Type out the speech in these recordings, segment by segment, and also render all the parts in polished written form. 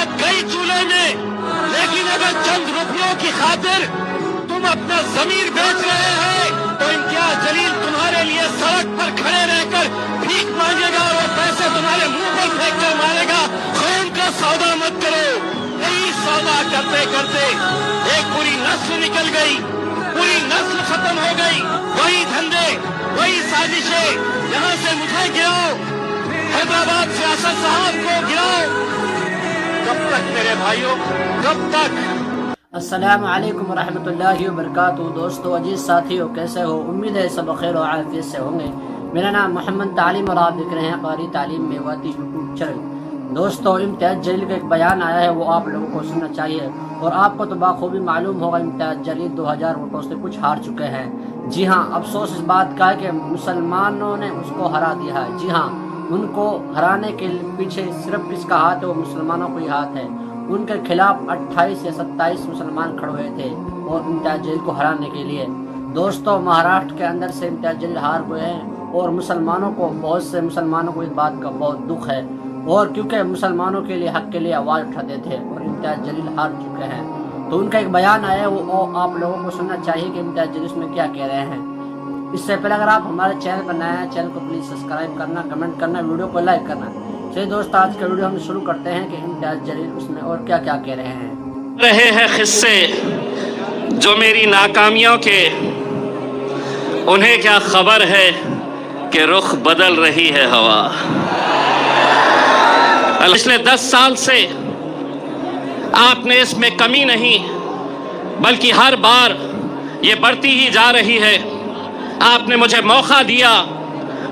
आग गई चूल्हे में, लेकिन अगर चंद रुपयों की खातिर तुम अपना जमीर बेच रहे हैं तो इम्तियाज जलील तुम्हारे लिए सड़क पर खड़े रहकर भीख मांगेगा और वो पैसे तुम्हारे मुंह पर फेंक कर मारेगा। खून का सौदा मत करो। यही सौदा करते करते एक पूरी नस्ल निकल गई, पूरी नस्ल खत्म हो गई। वही धंधे, वही साजिशें, यहाँ से मुझे गिराओ, हैदराबाद से असद साहब को गिराओ। कब तक मेरे भाइयों, कब तक? अस्सलामु अलैकुम रहमतुल्लाहि व बरकातुहू। दोस्तों, अजीज साथियों, कैसे हो? उम्मीद है सब खैर और आफियत से होंगे। मेरा नाम मोहम्मद तालीम और आप देख रहे हैं कारी तालीम मेवाती यूट्यूब चैनल। दोस्तों, इम्तियाज जलील का एक बयान आया है, वो आप लोगों को सुनना चाहिए। और आपको तो बाखूबी मालूम होगा इम्तियाज जलील 2000 वोटों से कुछ हार चुके हैं। जी हाँ, अफसोस इस बात का है कि मुसलमानों ने उसको हरा दिया है। जी हाँ, उनको हराने के पीछे सिर्फ किसका हाथ है? वो मुसलमानों को ही हाथ है। उनके खिलाफ 28 या 27 मुसलमान खड़े हुए थे और इम्तियाज जलील को हराने के लिए। दोस्तों, महाराष्ट्र के अंदर से इम्तियाज जलील हार गए हैं और मुसलमानों को, बहुत से मुसलमानों को इस बात का बहुत दुख है। और क्योंकि मुसलमानों के लिए, हक के लिए आवाज़ उठाते थे और इम्तियाज जलील हार चुके हैं, तो उनका एक बयान आया है, वो आप लोगों को सुनना चाहिए कि इम्तियाज जलील उसमें क्या कह रहे हैं। इससे पहले अगर आप हमारे चैनल पर नए हैं, चैनल को प्लीज़ सब्सक्राइब करना, कमेंट करना, वीडियो को लाइक करना। चलिए दोस्तों, आज का वीडियो हम शुरू करते हैं कि इम्तियाज जलील उसमें और क्या क्या कह रहे हैं किस्से जो मेरी नाकामियों के, उन्हें क्या खबर है कि रुख बदल रही है हवा। पिछले 10 साल से आपने इसमें कमी नहीं, बल्कि हर बार ये बढ़ती ही जा रही है। आपने मुझे मौका दिया,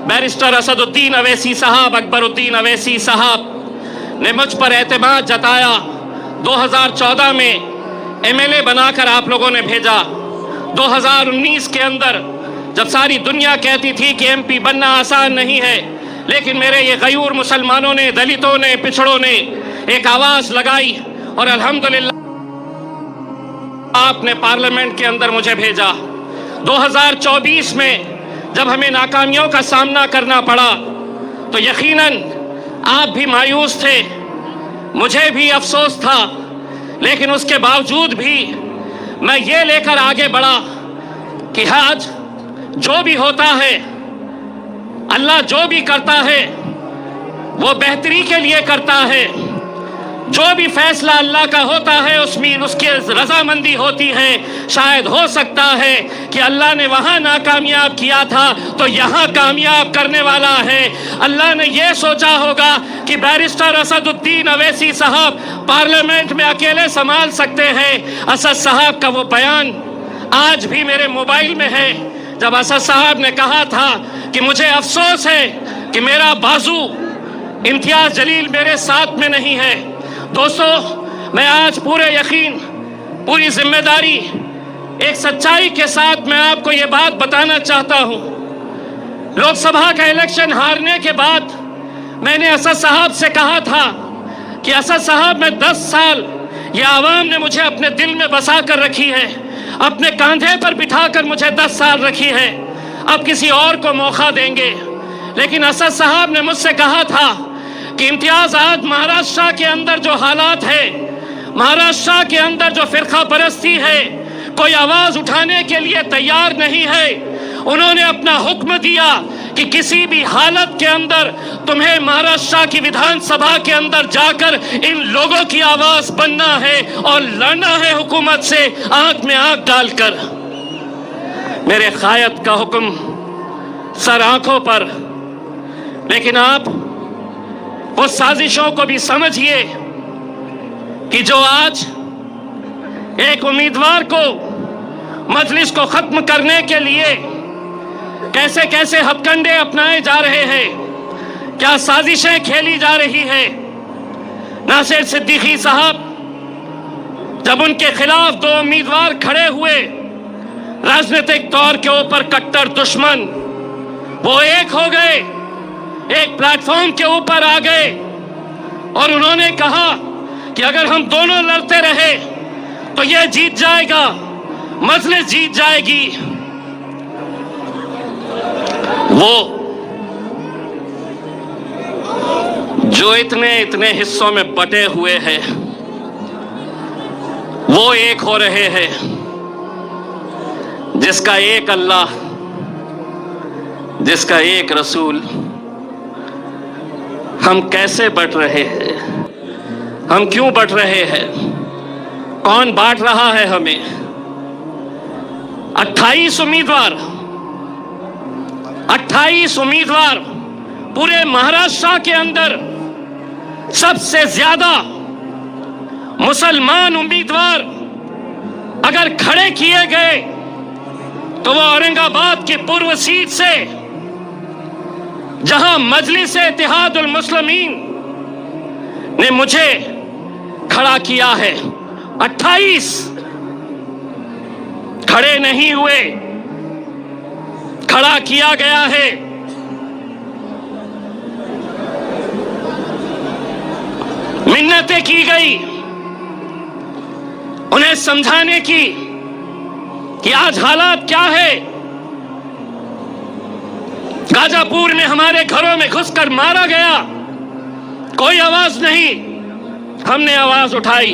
बैरिस्टर असदुद्दीन अवैसी साहब, अकबरुद्दीन अवैसी साहब ने मुझ पर एतमाद जताया। 2014 में एमएलए बनाकर आप लोगों ने भेजा। 2019 के अंदर जब सारी दुनिया कहती थी कि एमपी बनना आसान नहीं है, लेकिन मेरे ये गयूर मुसलमानों ने, दलितों ने, पिछड़ों ने एक आवाज़ लगाई और अल्हम्दुलिल्लाह आपने पार्लियामेंट के अंदर मुझे भेजा। 2024 में जब हमें नाकामियों का सामना करना पड़ा तो यकीनन आप भी मायूस थे, मुझे भी अफसोस था, लेकिन उसके बावजूद भी मैं ये लेकर आगे बढ़ा कि आज जो भी होता है, अल्लाह जो भी करता है वो बेहतरी के लिए करता है। जो भी फैसला अल्लाह का होता है उसमें उसकी रजामंदी होती है। शायद हो सकता है कि अल्लाह ने वहाँ नाकामयाब किया था तो यहाँ कामयाब करने वाला है। अल्लाह ने यह सोचा होगा कि बैरिस्टर असदुद्दीन अवैसी साहब पार्लियामेंट में अकेले संभाल सकते हैं। असद साहब का वो बयान आज भी मेरे मोबाइल में है, जब असद साहब ने कहा था कि मुझे अफसोस है कि मेरा बाजू इम्तियाज जलील मेरे साथ में नहीं है। दोस्तों, मैं आज पूरे यकीन, पूरी जिम्मेदारी, एक सच्चाई के साथ मैं आपको ये बात बताना चाहता हूँ। लोकसभा का इलेक्शन हारने के बाद मैंने असद साहब से कहा था कि असद साहब, मैं 10 साल ये आवाम ने मुझे अपने दिल में बसा कर रखी है, अपने कंधे पर बिठा कर मुझे 10 साल रखी है, अब किसी और को मौका देंगे। लेकिन असद साहब ने मुझसे कहा था कि इम्तियाज, आज महाराष्ट्र के अंदर जो हालात है, महाराष्ट्र के अंदर जो फिरका परस्ती है, कोई आवाज़ उठाने के लिए तैयार नहीं है। उन्होंने अपना हुक्म दिया कि किसी भी हालत के अंदर तुम्हें महाराष्ट्र की विधानसभा के अंदर जाकर इन लोगों की आवाज़ बनना है और लड़ना है हुकूमत से आंख में आंख डालकर। मेरे कायद का हुक्म सर आंखों पर, लेकिन आप वो साजिशों को भी समझिए कि जो आज एक उम्मीदवार को, मजलिस को खत्म करने के लिए कैसे कैसे हथकंडे अपनाए जा रहे हैं, क्या साजिशें खेली जा रही है। नासिर सिद्दीकी साहब, जब उनके खिलाफ 2 उम्मीदवार खड़े हुए, राजनीतिक तौर के ऊपर कट्टर दुश्मन, वो एक हो गए, एक प्लेटफॉर्म के ऊपर आ गए और उन्होंने कहा कि अगर हम दोनों लड़ते रहे तो ये जीत जाएगा, मजलिस जीत जाएगी। वो जो इतने इतने हिस्सों में बटे हुए हैं, वो एक हो रहे हैं जिसका एक अल्लाह, जिसका एक रसूल। हम कैसे बट रहे हैं? हम क्यों बट रहे हैं? कौन बांट रहा है हमें? 28 उम्मीदवार पूरे महाराष्ट्र के अंदर सबसे ज्यादा मुसलमान उम्मीदवार अगर खड़े किए गए तो वो औरंगाबाद की पूर्व सीट से, जहां मजलिस इत्तेहादुल मुस्लिमीन ने मुझे खड़ा किया है, 28 खड़े नहीं हुए, खड़ा किया गया है। मिन्नतें की गई उन्हें समझाने की कि आज हालात क्या है। गाजापुर में हमारे घरों में घुसकर मारा गया, कोई आवाज नहीं, हमने आवाज उठाई।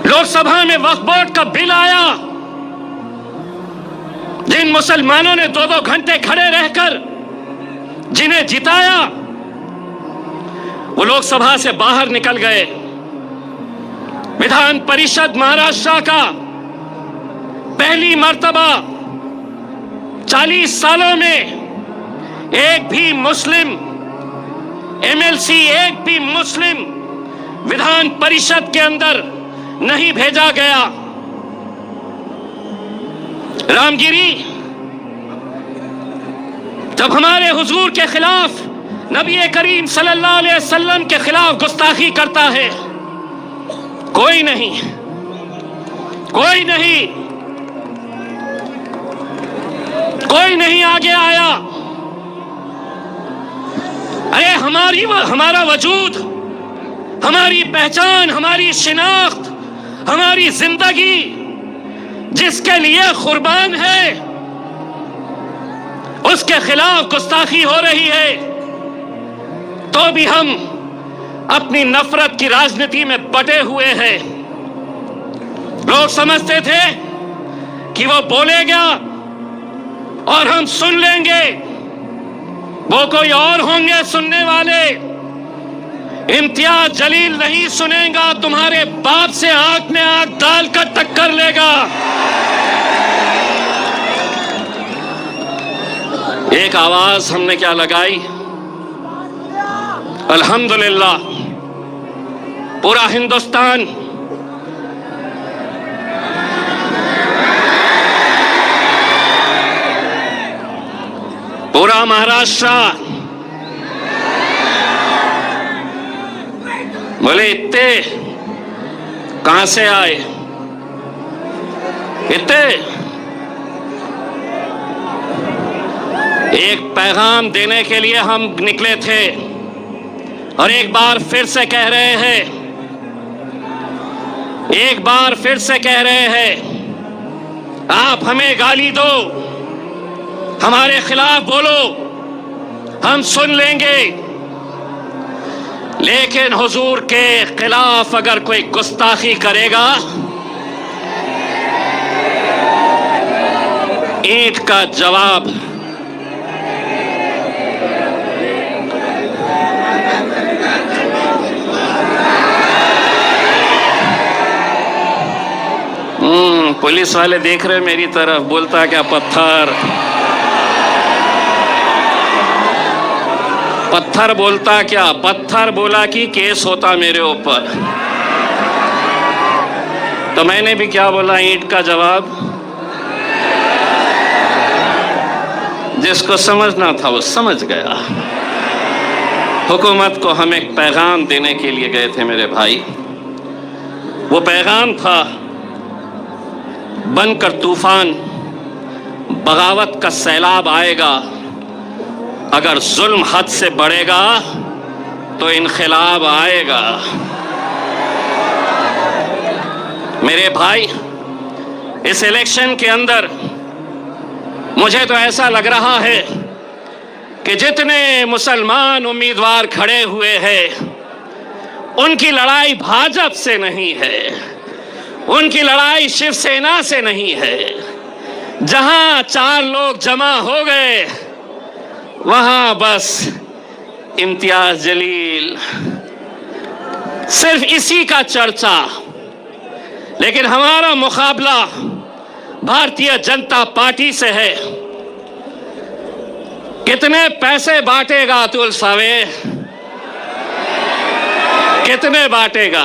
लोकसभा में वक्फ बोर्ड का बिल आया, जिन मुसलमानों ने 2-2 घंटे खड़े रहकर जिन्हें जिताया, वो लोकसभा से बाहर निकल गए। विधान परिषद महाराष्ट्र का पहली मर्तबा 40 सालों में एक भी मुस्लिम एमएलसी, एक भी मुस्लिम विधान परिषद के अंदर नहीं भेजा गया। रामगिरी जब हमारे हुजूर के खिलाफ, नबी करीम सल्लल्लाहु अलैहि वसल्लम के खिलाफ गुस्ताखी करता है, कोई नहीं, कोई नहीं, कोई नहीं आगे आया। अरे हमारा वजूद, हमारी पहचान, हमारी शिनाख्त, हमारी जिंदगी जिसके लिए कुर्बान है, उसके खिलाफ गुस्ताखी हो रही है, तो भी हम अपनी नफरत की राजनीति में बटे हुए हैं। लोग समझते थे कि वो बोलेगा और हम सुन लेंगे, वो कोई और होंगे सुनने वाले। इम्तियाज जलील नहीं सुनेगा, तुम्हारे बाप से आंख में आंख डालकर टक्कर लेगा। एक आवाज हमने क्या लगाई? अल्हम्दुलिल्लाह पूरा हिंदुस्तान पूरा महाराष्ट्र बोले इतने कहां से आए? इतने एक पैगाम देने के लिए हम निकले थे और एक बार फिर से कह रहे हैं, एक बार फिर से कह रहे हैं, आप हमें गाली दो, हमारे खिलाफ बोलो, हम सुन लेंगे, लेकिन हुजूर के खिलाफ अगर कोई गुस्ताखी करेगा, ईंट का जवाब। पुलिस वाले देख रहे मेरी तरफ, बोलता क्या पत्थर, पत्थर बोलता क्या? पत्थर बोला कि केस होता मेरे ऊपर। तो मैंने भी क्या बोला? ईंट का जवाब। जिसको समझना था वो समझ गया। हुकूमत को हम एक पैगाम देने के लिए गए थे मेरे भाई। वो पैगाम था, बनकर तूफान, बगावत का सैलाब आएगा, अगर जुल्म हद से बढ़ेगा तो इनक़िलाब आएगा। मेरे भाई, इस इलेक्शन के अंदर मुझे तो ऐसा लग रहा है कि जितने मुसलमान उम्मीदवार खड़े हुए हैं उनकी लड़ाई भाजपा से नहीं है, उनकी लड़ाई शिवसेना से नहीं है। जहां 4 लोग जमा हो गए वहां बस इम्तियाज जलील, सिर्फ इसी का चर्चा। लेकिन हमारा मुकाबला भारतीय जनता पार्टी से है। कितने पैसे बांटेगा अतुल सावे, कितने बांटेगा?